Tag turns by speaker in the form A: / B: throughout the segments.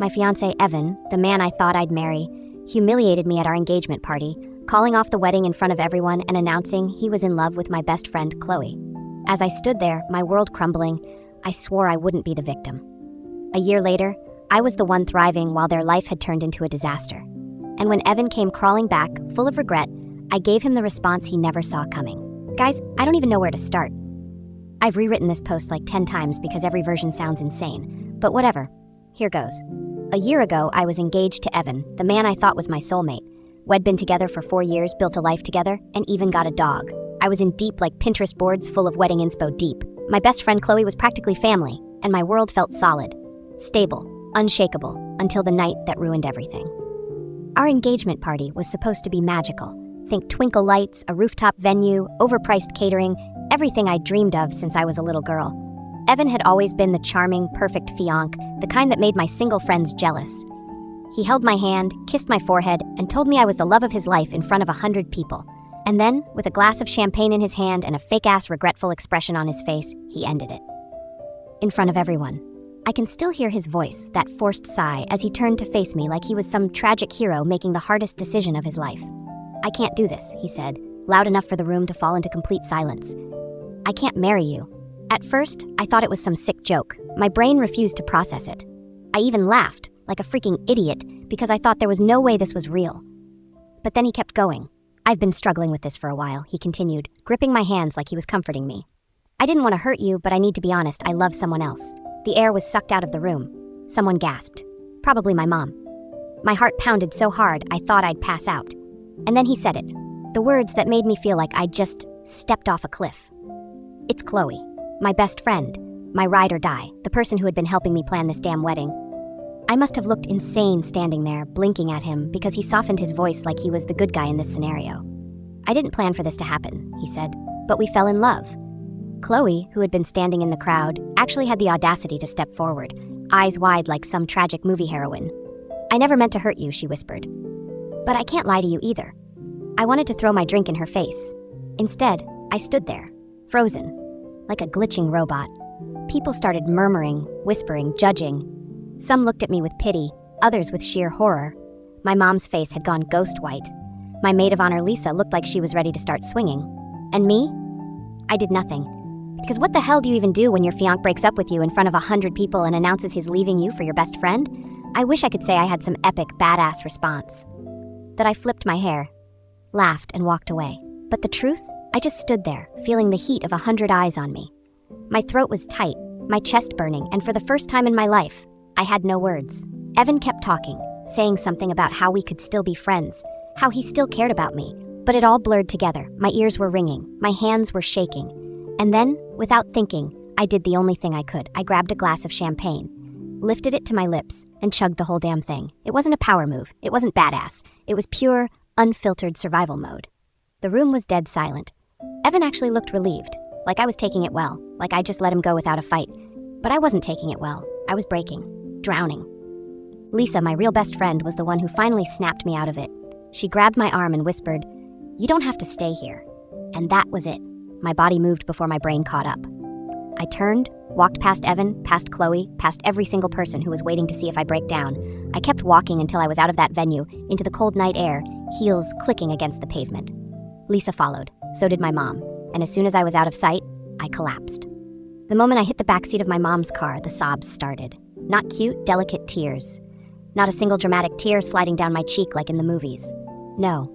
A: My fiancé, Evan, the man I thought I'd marry, humiliated me at our engagement party, calling off the wedding in front of everyone and announcing he was in love with my best friend, Chloe. As I stood there, my world crumbling, I swore I wouldn't be the victim. A year later, I was the one thriving while their life had turned into a disaster. And when Evan came crawling back, full of regret, I gave him the response he never saw coming. Guys, I don't even know where to start. I've rewritten this post like 10 times because every version sounds insane. But whatever. Here goes. A year ago, I was engaged to Evan, the man I thought was my soulmate. We'd been together for 4 years, built a life together, and even got a dog. I was in deep like Pinterest boards full of wedding inspo deep. My best friend Chloe was practically family, and my world felt solid, stable, unshakable, until the night that ruined everything. Our engagement party was supposed to be magical. Think twinkle lights, a rooftop venue, overpriced catering, everything I dreamed of since I was a little girl. Evan had always been the charming, perfect fiancé, the kind that made my single friends jealous. He held my hand, kissed my forehead, and told me I was the love of his life in front of 100 people. And then, with a glass of champagne in his hand and a fake-ass regretful expression on his face, he ended it. In front of everyone. I can still hear his voice, that forced sigh, as he turned to face me like he was some tragic hero making the hardest decision of his life. "I can't do this," he said, loud enough for the room to fall into complete silence. "I can't marry you." At first, I thought it was some sick joke. My brain refused to process it. I even laughed, like a freaking idiot, because I thought there was no way this was real. But then he kept going. "I've been struggling with this for a while," he continued, gripping my hands like he was comforting me. "I didn't want to hurt you, but I need to be honest, I love someone else." The air was sucked out of the room. Someone gasped. Probably my mom. My heart pounded so hard, I thought I'd pass out. And then he said it. The words that made me feel like I'd just stepped off a cliff. "It's Chloe, my best friend, my ride or die, the person who had been helping me plan this damn wedding." I must have looked insane standing there, blinking at him, because he softened his voice like he was the good guy in this scenario. "I didn't plan for this to happen," he said, "but we fell in love." Chloe, who had been standing in the crowd, actually had the audacity to step forward, eyes wide like some tragic movie heroine. "I never meant to hurt you," she whispered. "But I can't lie to you either." I wanted to throw my drink in her face. Instead, I stood there, frozen, like a glitching robot. People started murmuring, whispering, judging. Some looked at me with pity, others with sheer horror. My mom's face had gone ghost white. My maid of honor, Lisa, looked like she was ready to start swinging. And me? I did nothing. Because what the hell do you even do when your fiancé breaks up with you in front of 100 people and announces he's leaving you for your best friend? I wish I could say I had some epic, badass response. That I flipped my hair, laughed, and walked away. But the truth? I just stood there, feeling the heat of 100 eyes on me. My throat was tight, my chest burning, and for the first time in my life, I had no words. Evan kept talking, saying something about how we could still be friends, how he still cared about me, but it all blurred together. My ears were ringing, my hands were shaking. And then, without thinking, I did the only thing I could. I grabbed a glass of champagne, lifted it to my lips, and chugged the whole damn thing. It wasn't a power move. It wasn't badass. It was pure, unfiltered survival mode. The room was dead silent. Evan actually looked relieved, like I was taking it well, like I just let him go without a fight. But I wasn't taking it well. I was breaking, drowning. Lisa, my real best friend, was the one who finally snapped me out of it. She grabbed my arm and whispered, "You don't have to stay here." And that was it. My body moved before my brain caught up. I turned, walked past Evan, past Chloe, past every single person who was waiting to see if I break down. I kept walking until I was out of that venue, into the cold night air, heels clicking against the pavement. Lisa followed, so did my mom, and as soon as I was out of sight, I collapsed. The moment I hit the backseat of my mom's car, the sobs started. Not cute, delicate tears. Not a single dramatic tear sliding down my cheek like in the movies. No.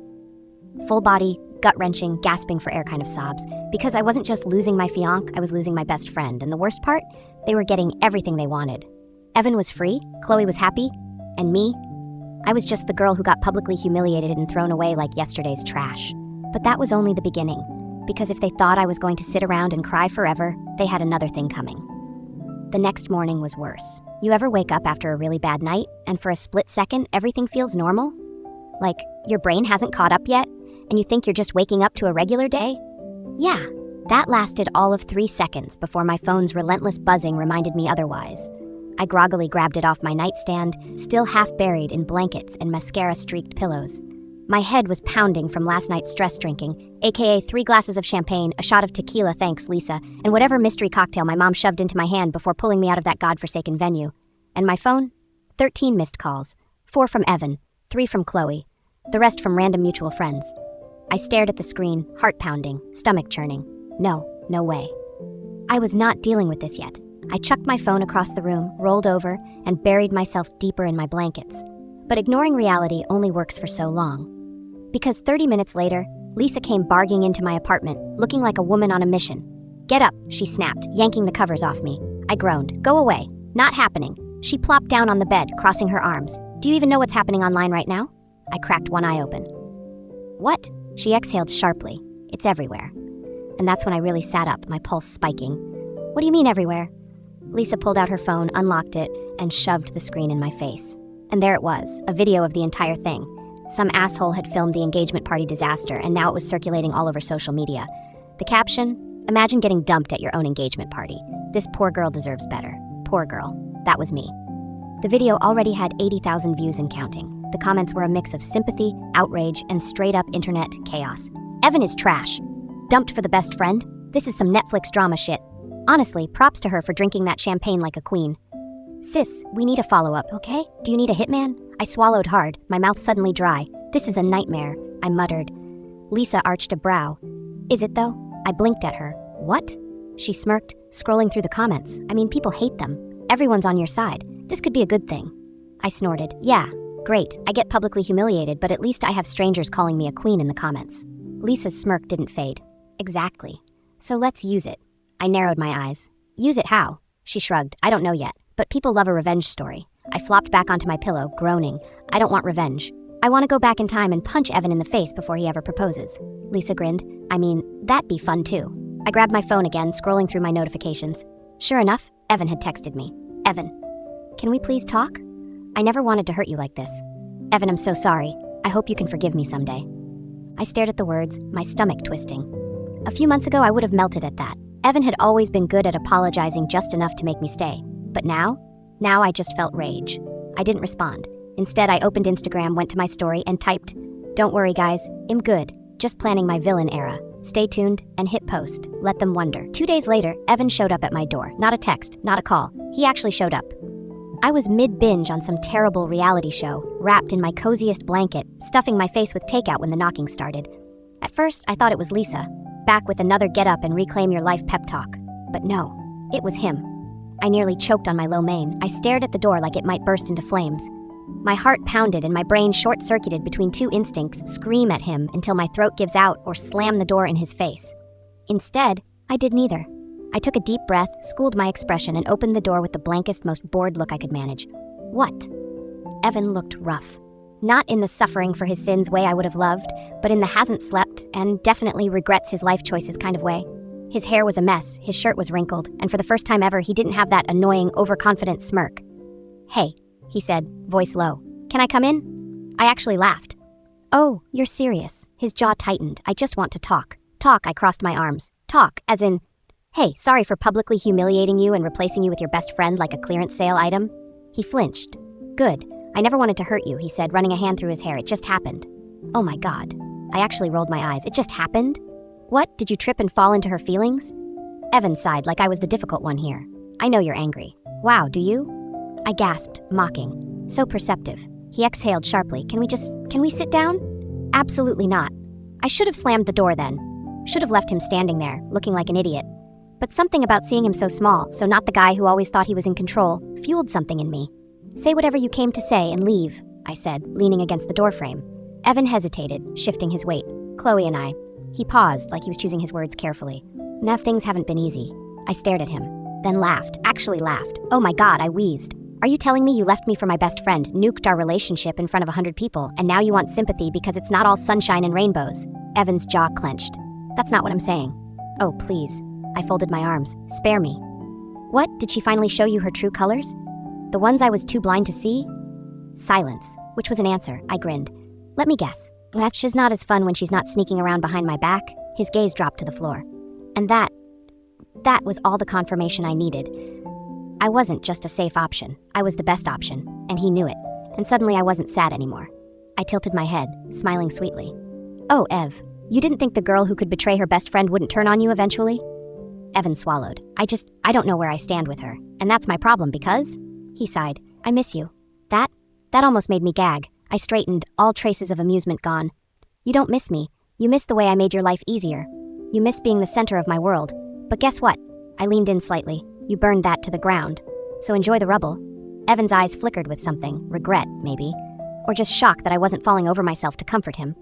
A: Full body, gut-wrenching, gasping for air kind of sobs, because I wasn't just losing my fiancé, I was losing my best friend, and the worst part? They were getting everything they wanted. Evan was free, Chloe was happy, and me? I was just the girl who got publicly humiliated and thrown away like yesterday's trash. But that was only the beginning, because if they thought I was going to sit around and cry forever, they had another thing coming. The next morning was worse. You ever wake up after a really bad night, and for a split second, everything feels normal? Like, your brain hasn't caught up yet, and you think you're just waking up to a regular day? Yeah, that lasted all of 3 seconds before my phone's relentless buzzing reminded me otherwise. I groggily grabbed it off my nightstand, still half buried in blankets and mascara-streaked pillows. My head was pounding from last night's stress drinking, aka 3 glasses of champagne, a shot of tequila, thanks Lisa, and whatever mystery cocktail my mom shoved into my hand before pulling me out of that godforsaken venue. And my phone? 13 missed calls. 4 from Evan, 3 from Chloe, the rest from random mutual friends. I stared at the screen, heart pounding, stomach churning. No way. I was not dealing with this yet. I chucked my phone across the room, rolled over, and buried myself deeper in my blankets. But ignoring reality only works for so long. Because 30 minutes later, Lisa came barging into my apartment, looking like a woman on a mission. "Get up," she snapped, yanking the covers off me. I groaned. "Go away. Not happening." She plopped down on the bed, crossing her arms. "Do you even know what's happening online right now?" I cracked one eye open. "What?" She exhaled sharply. "It's everywhere." And that's when I really sat up, my pulse spiking. "What do you mean everywhere?" Lisa pulled out her phone, unlocked it, and shoved the screen in my face. And there it was, a video of the entire thing. Some asshole had filmed the engagement party disaster, and now it was circulating all over social media. The caption? "Imagine getting dumped at your own engagement party. This poor girl deserves better." Poor girl. That was me. The video already had 80,000 views and counting. The comments were a mix of sympathy, outrage, and straight-up internet chaos. "Evan is trash. Dumped for the best friend? This is some Netflix drama shit." Honestly, props to her for drinking that champagne like a queen. "Sis, we need a follow-up, okay? Do you need a hitman?" I swallowed hard, my mouth suddenly dry. "This is a nightmare," I muttered. Lisa arched a brow. "Is it though?" I blinked at her. "What?" She smirked, scrolling through the comments. "I mean, people hate them. Everyone's on your side. This could be a good thing." I snorted. "Yeah, great. I get publicly humiliated, but at least I have strangers calling me a queen in the comments." Lisa's smirk didn't fade. "Exactly. So let's use it." I narrowed my eyes. "Use it how?" She shrugged. "I don't know yet, but people love a revenge story." I flopped back onto my pillow, groaning. "I don't want revenge. I want to go back in time and punch Evan in the face before he ever proposes." Lisa grinned. "I mean, that'd be fun too." I grabbed my phone again, scrolling through my notifications. Sure enough, Evan had texted me. "Evan, can we please talk? I never wanted to hurt you like this. Evan, I'm so sorry. I hope you can forgive me someday." I stared at the words, my stomach twisting. A few months ago, I would have melted at that. Evan had always been good at apologizing just enough to make me stay. But now I just felt rage. I didn't respond. Instead, I opened Instagram, went to my story, and typed, "Don't worry, guys. I'm good. Just planning my villain era. Stay tuned," and hit post. Let them wonder. 2 days later, Evan showed up at my door. Not a text, not a call. He actually showed up. I was mid-binge on some terrible reality show, wrapped in my coziest blanket, stuffing my face with takeout when the knocking started. At first, I thought it was Lisa, back with another get up and reclaim your life pep talk. But no, it was him. I nearly choked on my lo mein. I stared at the door like it might burst into flames. My heart pounded and my brain short-circuited between two instincts: scream at him until my throat gives out or slam the door in his face. Instead, I did neither. I took a deep breath, schooled my expression, and opened the door with the blankest, most bored look I could manage. What? Evan looked rough. Not in the suffering for his sins way I would have loved, but in the hasn't slept and definitely regrets his life choices kind of way. His hair was a mess, his shirt was wrinkled, and for the first time ever, he didn't have that annoying, overconfident smirk. "Hey," he said, voice low. "Can I come in?" I actually laughed. "Oh, you're serious." His jaw tightened. "I just want to talk." Talk, I crossed my arms. Talk, as in, "Hey, sorry for publicly humiliating you and replacing you with your best friend like a clearance sale item." He flinched. "Good. I never wanted to hurt you," he said, running a hand through his hair. "It just happened." Oh my God. I actually rolled my eyes. "It just happened? What, did you trip and fall into her feelings?" Evan sighed like I was the difficult one here. "I know you're angry." "Wow, do you?" I gasped, mocking. So perceptive. He exhaled sharply. Can we sit down?" "Absolutely not." I should have slammed the door then. Should have left him standing there, looking like an idiot. But something about seeing him so small, so not the guy who always thought he was in control, fueled something in me. "Say whatever you came to say and leave," I said, leaning against the doorframe. Evan hesitated, shifting his weight. "Chloe and I." He paused, like he was choosing his words carefully. "Enough things haven't been easy." I stared at him, then laughed, actually laughed. Oh my God, I wheezed. "Are you telling me you left me for my best friend, nuked our relationship in front of 100 people, and now you want sympathy because it's not all sunshine and rainbows?" Evan's jaw clenched. "That's not what I'm saying." "Oh, please." I folded my arms. "Spare me." "What, did she finally show you her true colors? The ones I was too blind to see?" Silence, which was an answer. I grinned. "Let me guess. She's not as fun when she's not sneaking around behind my back." His gaze dropped to the floor. And that was all the confirmation I needed. I wasn't just a safe option. I was the best option, and he knew it. And suddenly I wasn't sad anymore. I tilted my head, smiling sweetly. "Oh, Ev, you didn't think the girl who could betray her best friend wouldn't turn on you eventually?" Evan swallowed. I don't know where I stand with her. And that's my problem because," he sighed, "I miss you. That almost made me gag. I straightened, all traces of amusement gone. You don't miss me. You miss the way I made your life easier. You miss being the center of my world. But guess what? I leaned in slightly. You burned that to the ground. So enjoy the rubble. Evan's eyes flickered with something, regret, maybe. Or just shock that I wasn't falling over myself to comfort him.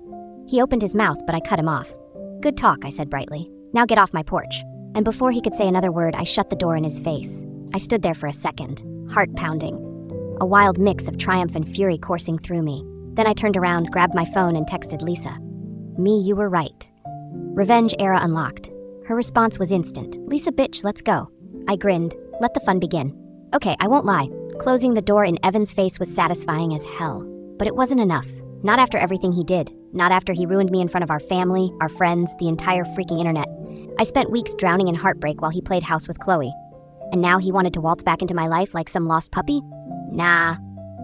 A: He opened his mouth, but I cut him off. Good talk, I said brightly. Now get off my porch. And before he could say another word, I shut the door in his face. I stood there for a second, heart pounding. A wild mix of triumph and fury coursing through me. Then I turned around, grabbed my phone, and texted Lisa. Me, you were right. Revenge era unlocked. Her response was instant. Lisa bitch, let's go. I grinned. Let the fun begin. Okay, I won't lie. Closing the door in Evan's face was satisfying as hell. But it wasn't enough. Not after everything he did. Not after he ruined me in front of our family, our friends, the entire freaking internet. I spent weeks drowning in heartbreak while he played house with Chloe. And now he wanted to waltz back into my life like some lost puppy? Nah.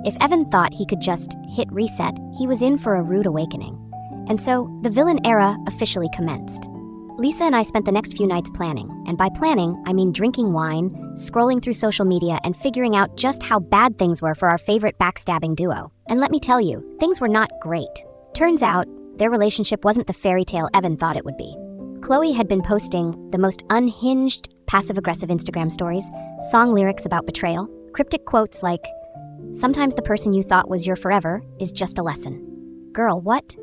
A: If Evan thought he could just hit reset, he was in for a rude awakening. And so, the villain era officially commenced. Lisa and I spent the next few nights planning, and by planning, I mean drinking wine, scrolling through social media, and figuring out just how bad things were for our favorite backstabbing duo. And let me tell you, things were not great. Turns out, their relationship wasn't the fairy tale Evan thought it would be. Chloe had been posting the most unhinged, passive-aggressive Instagram stories, song lyrics about betrayal, cryptic quotes like, "Sometimes the person you thought was your forever is just a lesson." Girl, what?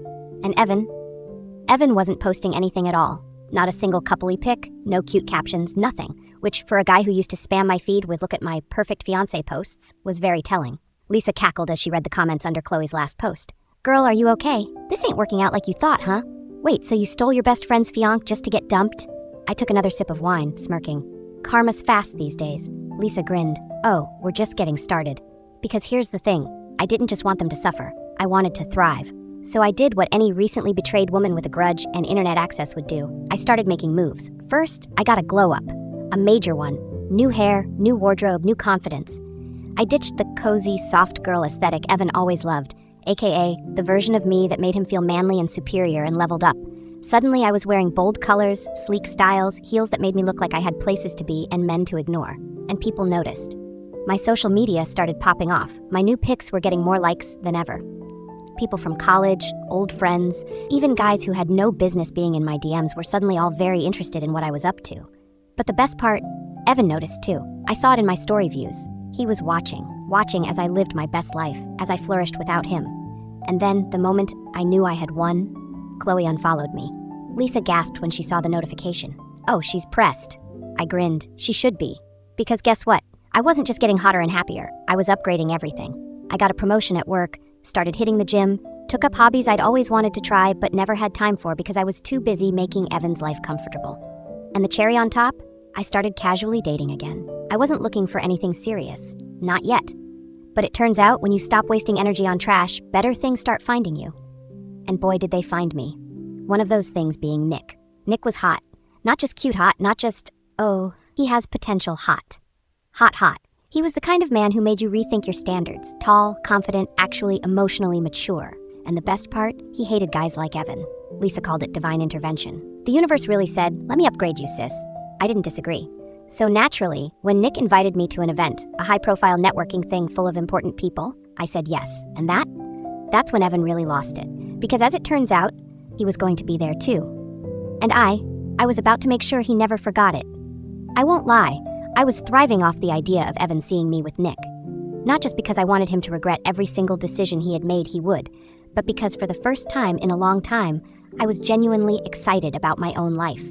A: And Evan wasn't posting anything at all. Not a single coupley pic, no cute captions, nothing, which for a guy who used to spam my feed with "look at my perfect fiancé posts" was very telling. Lisa cackled as she read the comments under Chloe's last post. Girl, are you okay? This ain't working out like you thought, huh? Wait, so you stole your best friend's fiancé just to get dumped? I took another sip of wine, smirking. Karma's fast these days. Lisa grinned. Oh, we're just getting started. Because here's the thing, I didn't just want them to suffer. I wanted to thrive. So I did what any recently betrayed woman with a grudge and internet access would do. I started making moves. First, I got a glow up. A major one. New hair, new wardrobe, new confidence. I ditched the cozy, soft girl aesthetic Evan always loved, aka the version of me that made him feel manly and superior and leveled up. Suddenly I was wearing bold colors, sleek styles, heels that made me look like I had places to be and men to ignore. And people noticed. My social media started popping off. My new pics were getting more likes than ever. People from college, old friends, even guys who had no business being in my DMs were suddenly all very interested in what I was up to. But the best part, Evan noticed too. I saw it in my story views. He was watching as I lived my best life, as I flourished without him. And then, the moment I knew I had won, Chloe unfollowed me. Lisa gasped when she saw the notification. Oh, she's pressed. I grinned. She should be. Because guess what? I wasn't just getting hotter and happier. I was upgrading everything. I got a promotion at work, started hitting the gym, took up hobbies I'd always wanted to try but never had time for because I was too busy making Evan's life comfortable. And the cherry on top? I started casually dating again. I wasn't looking for anything serious. Not yet. But it turns out when you stop wasting energy on trash, better things start finding you. And boy, did they find me. One of those things being Nick. Nick was hot. Not just cute hot, not just, oh, he has potential hot. Hot. He was the kind of man who made you rethink your standards. Tall, confident, actually emotionally mature. And the best part, he hated guys like Evan. Lisa called it divine intervention. The universe really said, let me upgrade you, sis. I didn't disagree. So naturally, when Nick invited me to an event, a high-profile networking thing full of important people, I said yes. And that's when Evan really lost it. Because as it turns out, he was going to be there too. And I was about to make sure he never forgot it. I won't lie, I was thriving off the idea of Evan seeing me with Nick. Not just because I wanted him to regret every single decision he had made he would, but because for the first time in a long time, I was genuinely excited about my own life.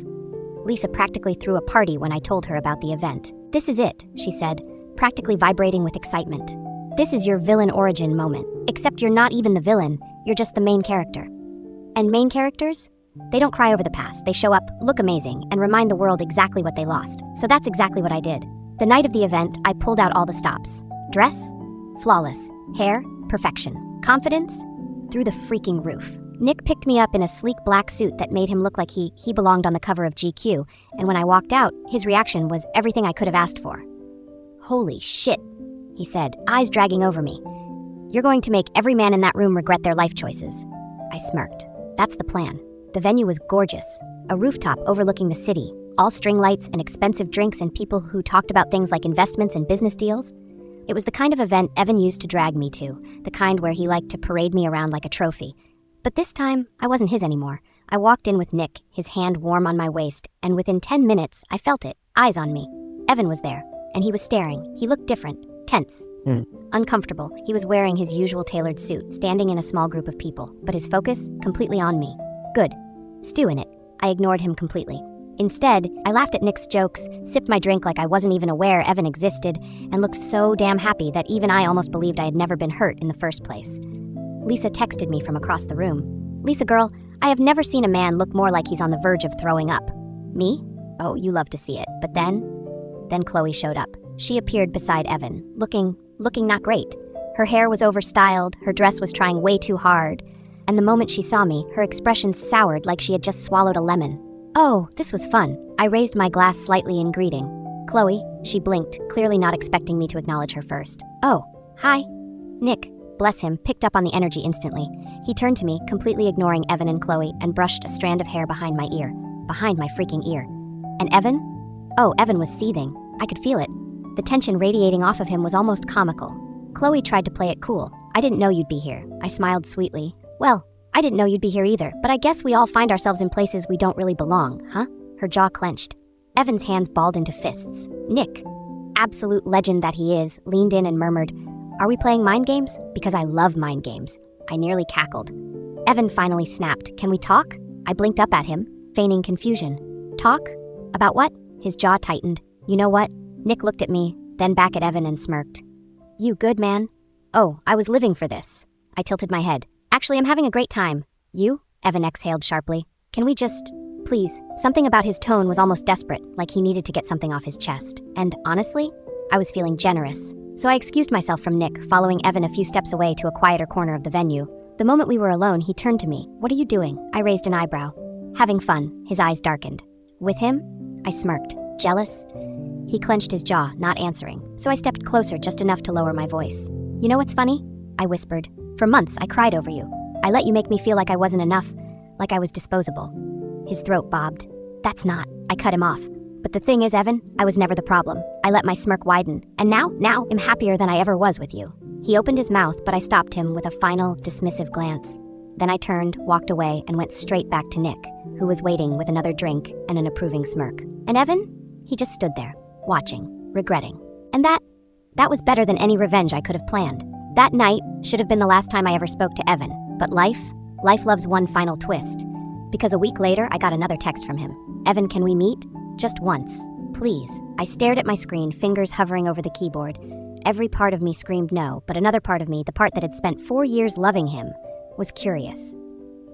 A: Lisa practically threw a party when I told her about the event. This is it, she said, practically vibrating with excitement. This is your villain origin moment, except you're not even the villain, you're just the main character. And main characters? They don't cry over the past. They show up, look amazing, and remind the world exactly what they lost. So that's exactly what I did. The night of the event, I pulled out all the stops. Dress? Flawless. Hair? Perfection. Confidence? Through the freaking roof. Nick picked me up in a sleek black suit that made him look like he belonged on the cover of GQ, and when I walked out, his reaction was everything I could have asked for. Holy shit, he said, eyes dragging over me. You're going to make every man in that room regret their life choices. I smirked. That's the plan. The venue was gorgeous. A rooftop overlooking the city, all string lights and expensive drinks and people who talked about things like investments and business deals. It was the kind of event Evan used to drag me to, the kind where he liked to parade me around like a trophy. But this time, I wasn't his anymore. I walked in with Nick, his hand warm on my waist, and within 10 minutes, I felt it, eyes on me. Evan was there, and he was staring. He looked different, tense, uncomfortable. He was wearing his usual tailored suit, standing in a small group of people, but his focus completely on me. Good. Stew in it. I ignored him completely. Instead, I laughed at Nick's jokes, sipped my drink like I wasn't even aware Evan existed, and looked so damn happy that even I almost believed I had never been hurt in the first place. Lisa texted me from across the room. Lisa girl, I have never seen a man look more like he's on the verge of throwing up. Me? Oh, you love to see it. But then Chloe showed up. She appeared beside Evan, looking not great. Her hair was overstyled, her dress was trying way too hard, and the moment she saw me, her expression soured like she had just swallowed a lemon. Oh, this was fun. I raised my glass slightly in greeting. Chloe, she blinked, clearly not expecting me to acknowledge her first. Oh, hi. Nick, bless him, picked up on the energy instantly. He turned to me, completely ignoring Evan and Chloe, and brushed a strand of hair behind my ear. Behind my freaking ear. And Evan? Oh, Evan was seething. I could feel it. The tension radiating off of him was almost comical. Chloe tried to play it cool. I didn't know you'd be here. I smiled sweetly. Well, I didn't know you'd be here either, but I guess we all find ourselves in places we don't really belong, huh? Her jaw clenched. Evan's hands balled into fists. Nick, absolute legend that he is, leaned in and murmured, "Are we playing mind games? Because I love mind games." I nearly cackled. Evan finally snapped. Can we talk? I blinked up at him, feigning confusion. Talk? About what? His jaw tightened. You know what? Nick looked at me, then back at Evan and smirked. You good, man? Oh, I was living for this. I tilted my head. Actually, I'm having a great time. You? Evan exhaled sharply. Can we just, please? Something about his tone was almost desperate, like he needed to get something off his chest. And honestly, I was feeling generous. So I excused myself from Nick, following Evan a few steps away to a quieter corner of the venue. The moment we were alone, he turned to me. What are you doing? I raised an eyebrow. Having fun. His eyes darkened. With him? I smirked. Jealous? He clenched his jaw, not answering. So I stepped closer just enough to lower my voice. You know what's funny? I whispered. For months, I cried over you. I let you make me feel like I wasn't enough, like I was disposable. His throat bobbed. That's not. I cut him off. But the thing is, Evan, I was never the problem. I let my smirk widen. And now I'm happier than I ever was with you. He opened his mouth, but I stopped him with a final, dismissive glance. Then I turned, walked away, and went straight back to Nick, who was waiting with another drink and an approving smirk. And Evan? He just stood there, watching, regretting. And that was better than any revenge I could have planned. That night should have been the last time I ever spoke to Evan. But life loves one final twist. Because a week later, I got another text from him. Evan, can we meet? Just once. Please. I stared at my screen, fingers hovering over the keyboard. Every part of me screamed no, but another part of me, the part that had spent 4 years loving him, was curious.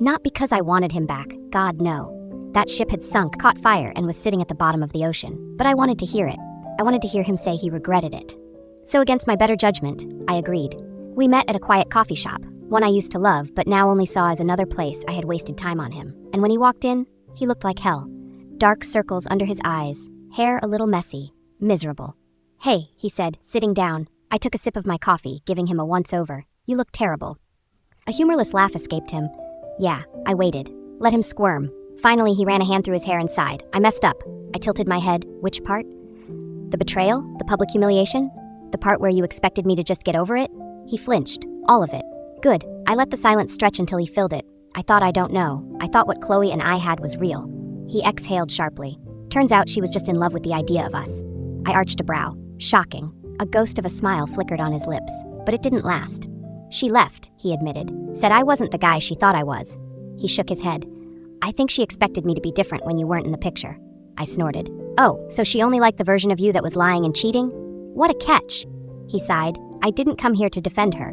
A: Not because I wanted him back. God, no. That ship had sunk, caught fire, and was sitting at the bottom of the ocean. But I wanted to hear it. I wanted to hear him say he regretted it. So against my better judgment, I agreed. We met at a quiet coffee shop, one I used to love, but now only saw as another place I had wasted time on him. And when he walked in, he looked like hell. Dark circles under his eyes, hair a little messy, miserable. Hey, he said, sitting down. I took a sip of my coffee, giving him a once-over. You look terrible. A humorless laugh escaped him. Yeah, I waited. Let him squirm. Finally, he ran a hand through his hair and sighed. I messed up. I tilted my head. Which part? The betrayal? The public humiliation? The part where you expected me to just get over it? He flinched. All of it. Good. I let the silence stretch until he filled it. I thought I don't know. I thought what Chloe and I had was real. He exhaled sharply. Turns out she was just in love with the idea of us. I arched a brow. Shocking. A ghost of a smile flickered on his lips. But it didn't last. She left, he admitted. Said I wasn't the guy she thought I was. He shook his head. I think she expected me to be different when you weren't in the picture. I snorted. Oh, so she only liked the version of you that was lying and cheating? What a catch. He sighed. I didn't come here to defend her.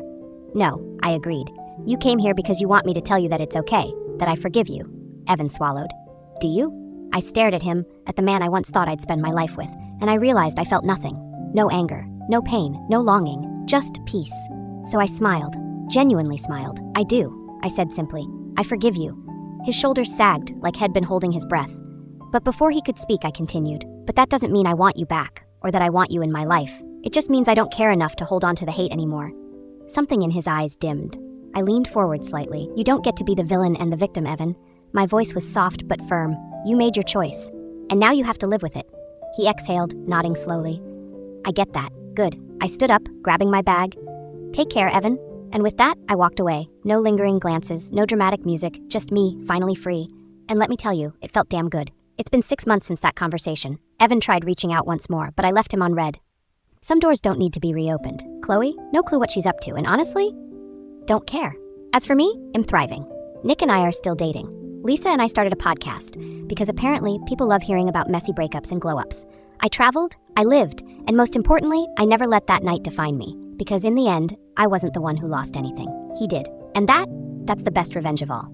A: No, I agreed. You came here because you want me to tell you that it's okay, that I forgive you. Evan swallowed. Do you? I stared at him, at the man I once thought I'd spend my life with, and I realized I felt nothing. No anger, no pain, no longing, just peace. So I smiled, genuinely smiled. I do, I said simply. I forgive you. His shoulders sagged, like he'd been holding his breath. But before he could speak, I continued. But that doesn't mean I want you back, or that I want you in my life. It just means I don't care enough to hold on to the hate anymore. Something in his eyes dimmed. I leaned forward slightly. You don't get to be the villain and the victim, Evan. My voice was soft but firm. You made your choice. And now you have to live with it. He exhaled, nodding slowly. I get that. Good. I stood up, grabbing my bag. Take care, Evan. And with that, I walked away. No lingering glances, no dramatic music, just me, finally free. And let me tell you, it felt damn good. It's been 6 months since that conversation. Evan tried reaching out once more, but I left him on red. Some doors don't need to be reopened. Chloe, no clue what she's up to, and honestly, don't care. As for me, I'm thriving. Nick and I are still dating. Lisa and I started a podcast, because apparently people love hearing about messy breakups and glow-ups. I traveled, I lived, and most importantly, I never let that night define me, because in the end, I wasn't the one who lost anything. He did. And that's the best revenge of all.